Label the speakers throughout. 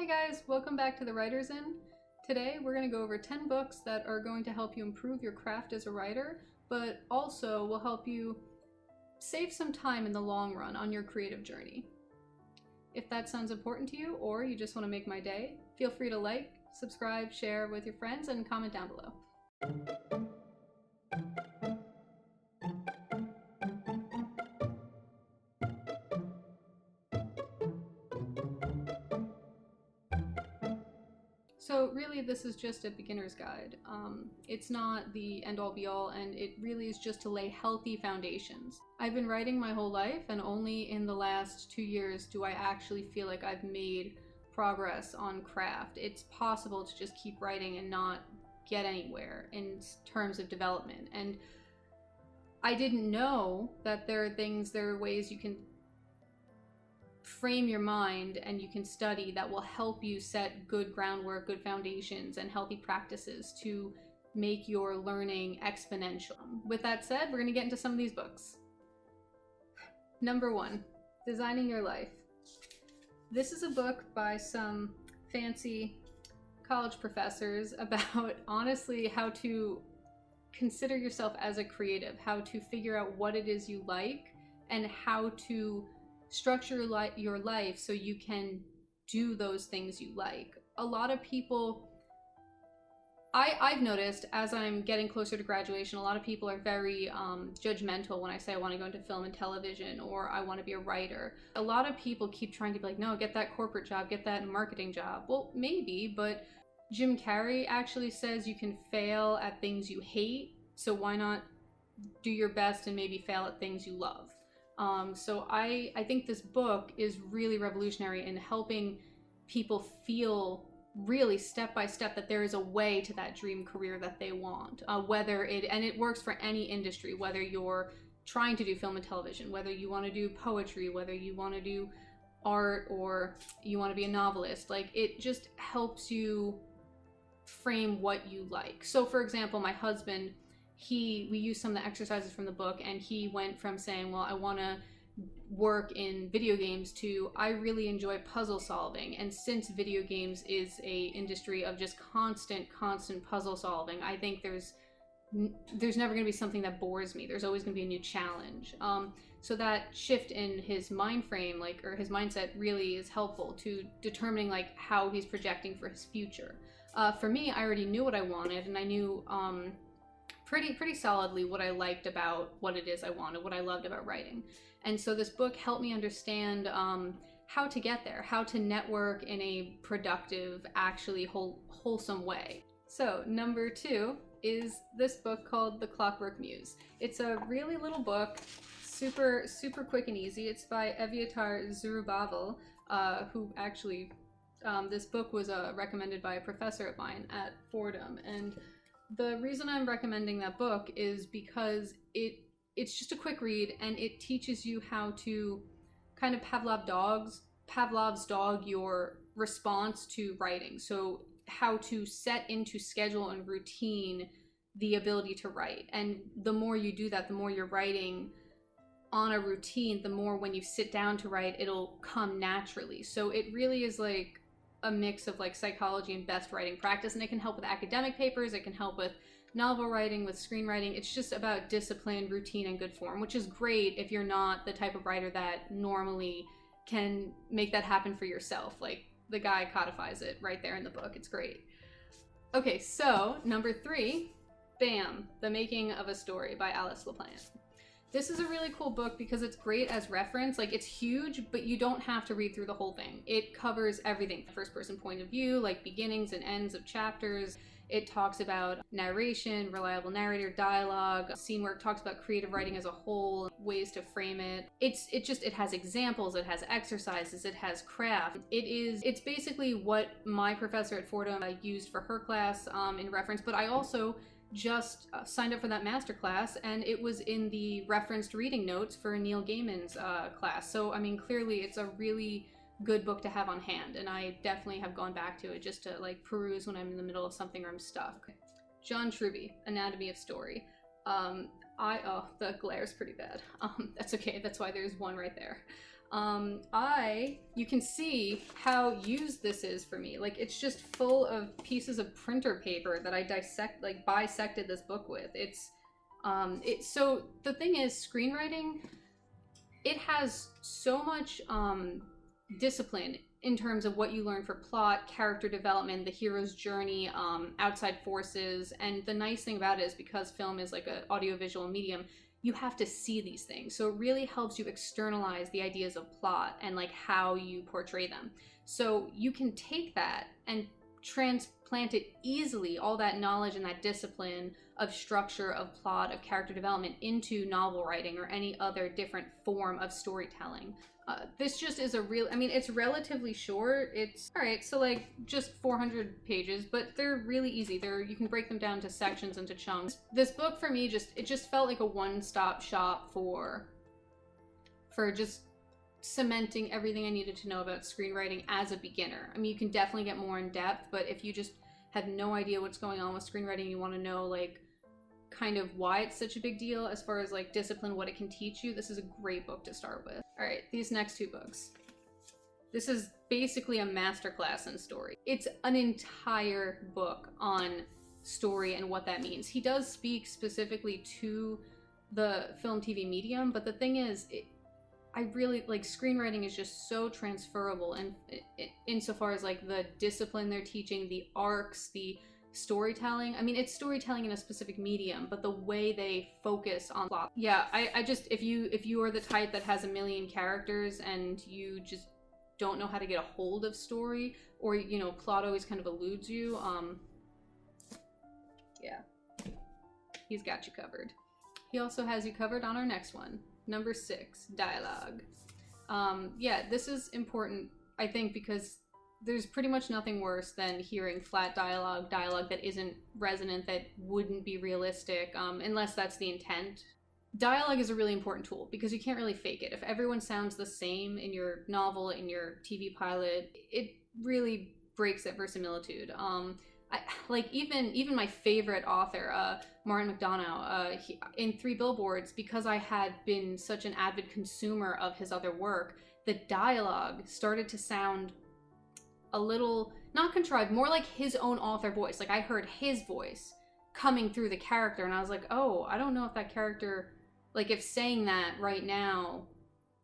Speaker 1: Hey guys, welcome back to the Writer's Inn. Today we're going to go over 10 books that are going to help you improve your craft as a writer, but also will help you save some time in the long run on your creative journey. If that sounds important to you, or you just want to make my day, feel free to like, subscribe, share with your friends, and comment down below. So really this is just a beginner's guide. It's not the end-all be-all, and it really is just to lay healthy foundations. I've been writing my whole life, and only in the last 2 years do I actually feel like I've made progress on craft. It's possible to just keep writing and not get anywhere in terms of development. And I didn't know that there are ways you can frame your mind and you can study that will help you set good groundwork, good foundations, and healthy practices to make your learning exponential. With that said, we're going to get into some of these books. Number 1, Designing Your Life. This is a book by some fancy college professors about, honestly, how to consider yourself as a creative, how to figure out what it is you like, and how to structure your life so you can do those things you like. A lot of people, I've noticed as I'm getting closer to graduation, a lot of people are very judgmental when I say I want to go into film and television or I want to be a writer. A lot of people keep trying to be like, no, get that corporate job, get that marketing job. Well, maybe, but Jim Carrey actually says you can fail at things you hate, so why not do your best and maybe fail at things you love? So I think this book is really revolutionary in helping people feel really step by step that there is a way to that dream career that they want, and it works for any industry, whether you're trying to do film and television, whether you want to do poetry, whether you want to do art, or you want to be a novelist. Like, it just helps you frame what you like. So for example, my husband, we used some of the exercises from the book, and he went from saying, well, I want to work in video games, to I really enjoy puzzle solving. And since video games is a industry of just constant puzzle solving, I think there's never going to be something that bores me. There's always going to be a new challenge. So that shift in his mind frame, or his mindset, really is helpful to determining how he's projecting for his future. For me, I already knew what I wanted, and I knew pretty solidly what I liked about what it is I wanted, what I loved about writing. And so this book helped me understand how to get there, how to network in a productive, actually wholesome way. So number 2 is this book called The Clockwork Muse. It's a really little book, super quick and easy. It's by Evyatar Zerubbabel, who actually, this book was recommended by a professor of mine at Fordham. And the reason I'm recommending that book is because it's just a quick read, and it teaches you how to kind of Pavlov's dog your response to writing. So how to set into schedule and routine the ability to write. And the more you do that, the more you're writing on a routine, the more when you sit down to write, it'll come naturally. So it really is like a mix of psychology and best writing practice, and it can help with academic papers, it can help with novel writing, with screenwriting. It's just about discipline, routine, and good form, which is great if you're not the type of writer that normally can make that happen for yourself. Like, the guy codifies it right there in the book. It's great. Okay, so number 3, bam, The Making of a Story by Alice LaPlante. This is a really cool book because it's great as reference. It's huge, but you don't have to read through the whole thing. It covers everything. First person point of view, beginnings and ends of chapters. It talks about narration, reliable narrator, dialogue, scene work, talks about creative writing as a whole, ways to frame it. It has examples, it has exercises, it has craft. It's basically what my professor at Fordham used for her class in reference, but I also just signed up for that masterclass, and it was in the referenced reading notes for Neil Gaiman's class. So, I mean, clearly it's a really good book to have on hand, and I definitely have gone back to it just to peruse when I'm in the middle of something or I'm stuck. John Truby, Anatomy of Story. The glare's pretty bad. That's okay, that's why there's one right there. You can see how used this is for me. Like, it's just full of pieces of printer paper that I bisected this book with. So the thing is, screenwriting, it has so much, discipline in terms of what you learn for plot, character development, the hero's journey, outside forces. And the nice thing about it is, because film is like an audiovisual medium, you have to see these things. So it really helps you externalize the ideas of plot and like how you portray them. So you can take that and transplant it easily, all that knowledge and that discipline of structure, of plot, of character development, into novel writing or any other different form of storytelling. This just is it's relatively short. It's all right, so like just 400 pages, but they're really easy. You can break them down to sections and to chunks. This book for me just felt like a one-stop shop for just cementing everything I needed to know about screenwriting as a beginner. I mean, you can definitely get more in depth, but if you just have no idea what's going on with screenwriting, you want to know like kind of why it's such a big deal as far as like discipline, what it can teach you, this is a great book to start with. All right, these next two books. This is basically a masterclass in story. It's an entire book on story and what that means. He does speak specifically to the film TV medium, but the thing is, I really like screenwriting is just so transferable, and insofar as like the discipline they're teaching, the arcs, the storytelling. I mean, it's storytelling in a specific medium, but the way they focus on plot. Yeah, I just, if you are the type that has a million characters and you just don't know how to get a hold of story, or you know, plot always kind of eludes you, yeah, he's got you covered. He also has you covered on our next one, number 6, dialogue. Yeah, this is important, I think, because there's pretty much nothing worse than hearing flat dialogue that isn't resonant, that wouldn't be realistic, unless that's the intent. Dialogue is a really important tool because you can't really fake it. If everyone sounds the same in your novel, in your TV pilot, it really breaks that verisimilitude. Even my favorite author, Martin McDonough, in 3 Billboards, because I had been such an avid consumer of his other work, the dialogue started to sound a little, not contrived, more like his own author voice. Like, I heard his voice coming through the character, and I was like, oh, I don't know if that character, like, if saying that right now,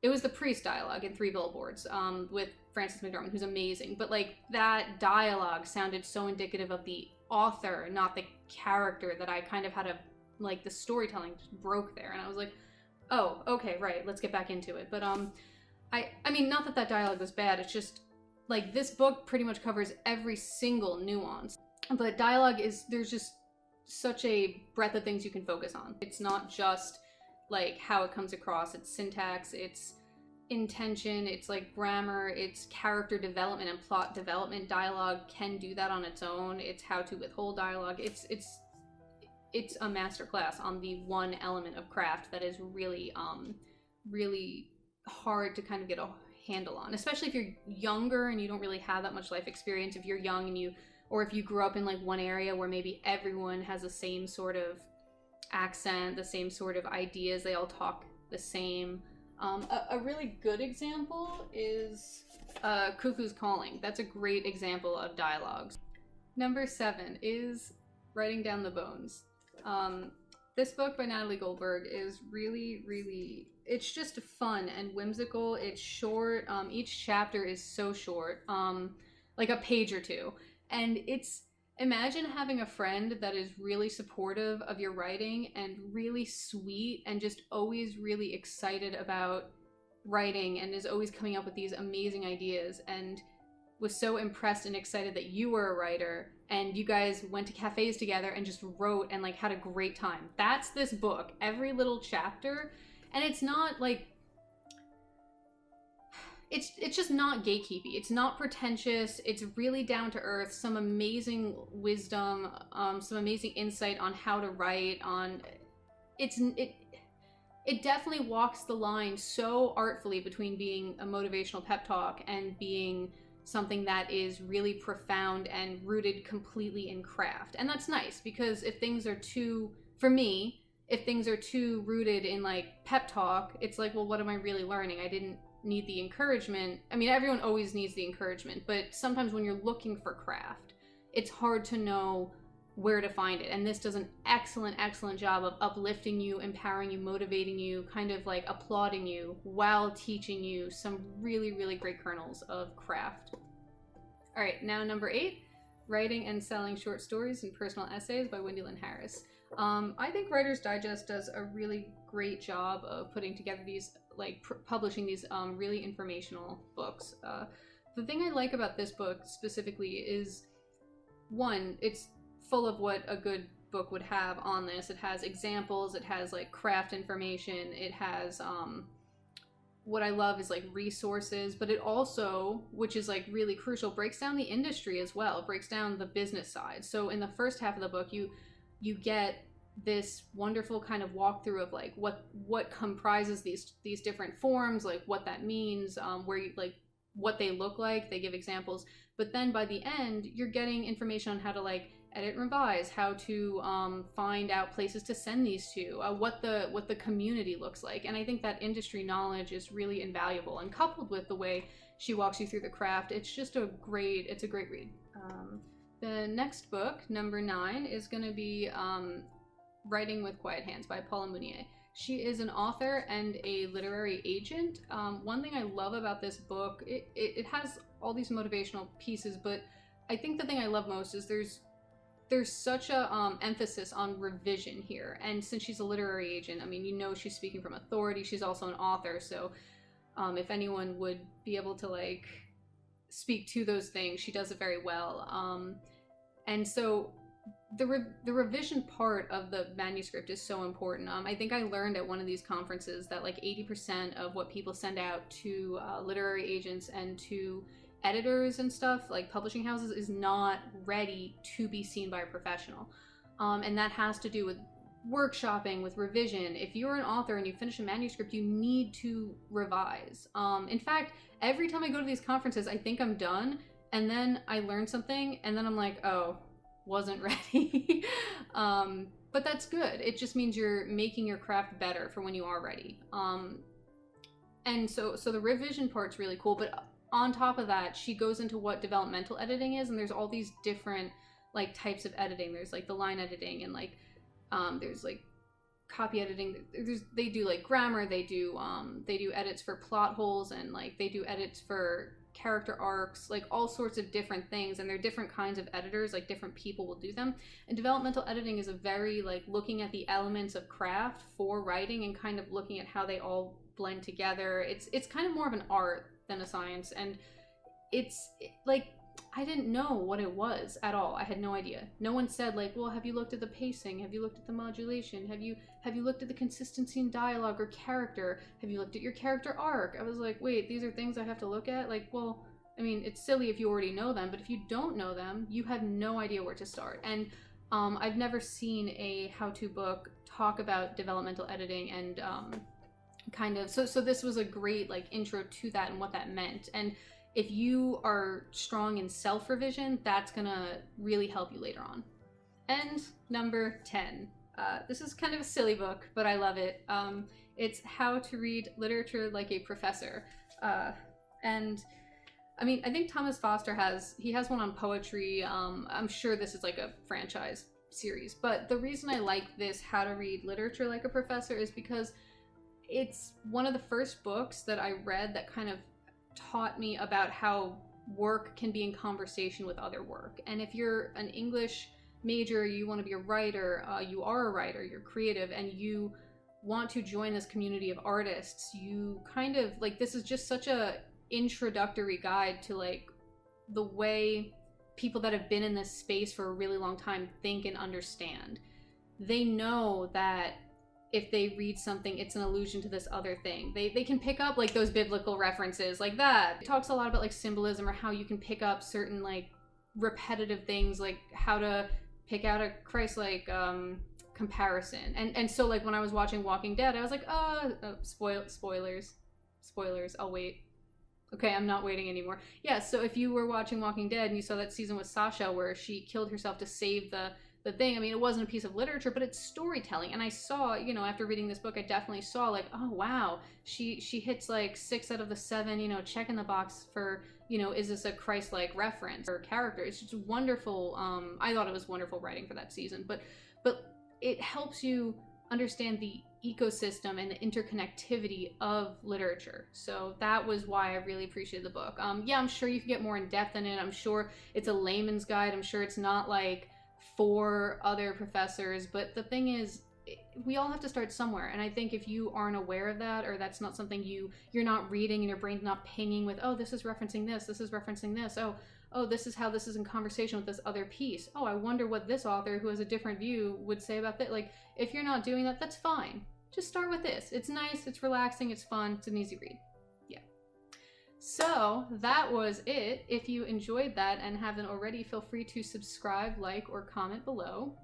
Speaker 1: it was the priest dialogue in 3 Billboards, with Frances McDormand, who's amazing, but like, that dialogue sounded so indicative of the author, not the character, that I kind of had the storytelling just broke there, and I was like, oh, okay, right, let's get back into it. But I mean, not that dialogue was bad, it's just, like, this book pretty much covers every single nuance. But dialogue there's just such a breadth of things you can focus on. It's not just, like, how it comes across. It's syntax, it's intention, it's, like, grammar, it's character development and plot development. Dialogue can do that on its own. It's how to withhold dialogue. It's a masterclass on the one element of craft that is really, really hard to kind of get a handle on, especially if you're younger and you don't really have that much life experience. If you're young and or if you grew up in like one area where maybe everyone has the same sort of accent, the same sort of ideas, they all talk the same. A really good example is Cuckoo's Calling. That's a great example of dialogues. Number 7 is Writing Down the Bones. This book by Natalie Goldberg is really, really, it's just fun and whimsical. It's short. Each chapter is so short, like a page or two. And imagine having a friend that is really supportive of your writing and really sweet and just always really excited about writing and is always coming up with these amazing ideas and was so impressed and excited that you were a writer and you guys went to cafes together and just wrote and like had a great time. That's this book. Every little chapter. And it's not like, it's just not gatekeepy. It's not pretentious. It's really down to earth. Some amazing wisdom, some amazing insight on how to write. It definitely walks the line so artfully between being a motivational pep talk and being something that is really profound and rooted completely in craft. And that's nice, because if things are too, for me, if things are too rooted in like pep talk, it's like, well, what am I really learning? I didn't need the encouragement. I mean, everyone always needs the encouragement, but sometimes when you're looking for craft, it's hard to know where to find it. And this does an excellent job of uplifting you, empowering you, motivating you, kind of like applauding you while teaching you some really great kernels of craft. All right, now number 8, Writing and Selling Short Stories and Personal Essays by Wendy Lynn Harris. I think Writer's Digest does a really great job of putting together these, like publishing these really informational books. The thing I like about this book specifically is, one, it's full of what a good book would have on this. It has examples, it has like craft information, it has what I love is like resources, but it also, which is like really crucial, breaks down the industry as well. It breaks down the business side. So in the first half of the book, you get this wonderful kind of walkthrough of like what comprises these different forms, like what that means, where you like what they look like. They give examples, but then by the end, you're getting information on how to like edit and revise, how to find out places to send these to, what the community looks like. And I think that industry knowledge is really invaluable, and coupled with the way she walks you through the craft, it's a great read. The next book, number 9, is going to be Writing with Quiet Hands by Paula Mounier. She is an author and a literary agent. One thing I love about this book, it has all these motivational pieces, but I think the thing I love most is there's such a emphasis on revision here. And since she's a literary agent, I mean, you know, she's speaking from authority. She's also an author, so if anyone would be able to like speak to those things, she does it very well. And so the revision part of the manuscript is so important. I think I learned at one of these conferences that like 80% of what people send out to literary agents and to editors and stuff, like publishing houses, is not ready to be seen by a professional. And that has to do with workshopping, with revision. If you're an author and you finish a manuscript, you need to revise. In fact, every time I go to these conferences, I think I'm done, and then I learn something, and then I'm like, oh, wasn't ready. But that's good. It just means you're making your craft better for when you are ready. And so the revision part's really cool, but on top of that, she goes into what developmental editing is, and there's all these different like types of editing. There's like the line editing, and like there's like copy editing. They do like grammar, they do edits for plot holes, and like they do edits for character arcs, like all sorts of different things. And they're different kinds of editors, like different people will do them. And developmental editing is a very like looking at the elements of craft for writing and kind of looking at how they all blend together. It's kind of more of an art than a science, and it's like I didn't know what it was at all. I had no idea. No one said like, well, have you looked at the pacing? Have you looked at the modulation? Have you looked at the consistency in dialogue or character? Have you looked at your character arc? I was like, wait, these are things I have to look at? Like, well, I mean, it's silly if you already know them, but if you don't know them, you have no idea where to start. And I've never seen a how-to book talk about developmental editing and kind of so this was a great like intro to that and what that meant. And if you are strong in self-revision, that's gonna really help you later on. And number 10, this is kind of a silly book, but I love it. It's How to Read Literature Like a Professor. And I mean, I think Thomas Foster has one on poetry. I'm sure this is like a franchise series, but the reason I like this How to Read Literature Like a Professor is because it's one of the first books that I read that kind of taught me about how work can be in conversation with other work. And if you're an English major, you want to be a writer, you are a writer, you're creative, and you want to join this community of artists, you kind of like, this is just such a introductory guide to like the way people that have been in this space for a really long time think and understand. They know that if they read something, it's an allusion to this other thing. They can pick up like those biblical references like that. It talks a lot about like symbolism, or how you can pick up certain like repetitive things, like how to pick out a Christ-like comparison. And so like when I was watching Walking Dead, I was like, spoilers, I'll wait. Okay, I'm not waiting anymore. Yeah, so if you were watching Walking Dead and you saw that season with Sasha where she killed herself to save the the thing. I mean, it wasn't a piece of literature, but it's storytelling. And I saw, you know, after reading this book, I definitely saw like, oh wow, she hits like 6 out of the 7, you know, check in the box for, you know, is this a Christ-like reference or character? It's just wonderful. I thought it was wonderful writing for that season, but it helps you understand the ecosystem and the interconnectivity of literature. So that was why I really appreciated the book. Yeah, I'm sure you can get more in depth in it. I'm sure it's a layman's guide. I'm sure it's not like for other professors, but the thing is, we all have to start somewhere. And I think if you aren't aware of that, or that's not something you're not reading and your brain's not pinging with, oh, this is referencing this is referencing this, oh, this is how this is in conversation with this other piece. Oh, I wonder what this author who has a different view would say about that. Like, if you're not doing that, that's fine. Just start with this. It's nice, it's relaxing, it's fun, it's an easy read. Yeah. So that was it. If you enjoyed that and haven't already, feel free to subscribe, like, or comment below.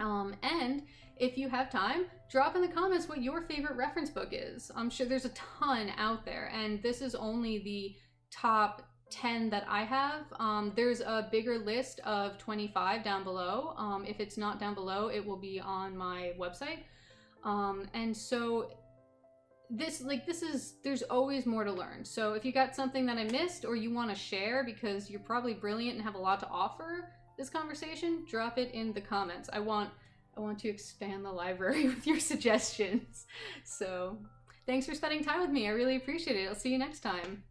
Speaker 1: And if you have time, drop in the comments what your favorite reference book is. I'm sure there's a ton out there, and this is only the top 10 that I have. There's a bigger list of 25 down below. If it's not down below, it will be on my website. And so there's always more to learn. So if you got something that I missed or you want to share because you're probably brilliant and have a lot to offer this conversation, drop it in the comments. I want to expand the library with your suggestions. So thanks for spending time with me. I really appreciate it. I'll see you next time.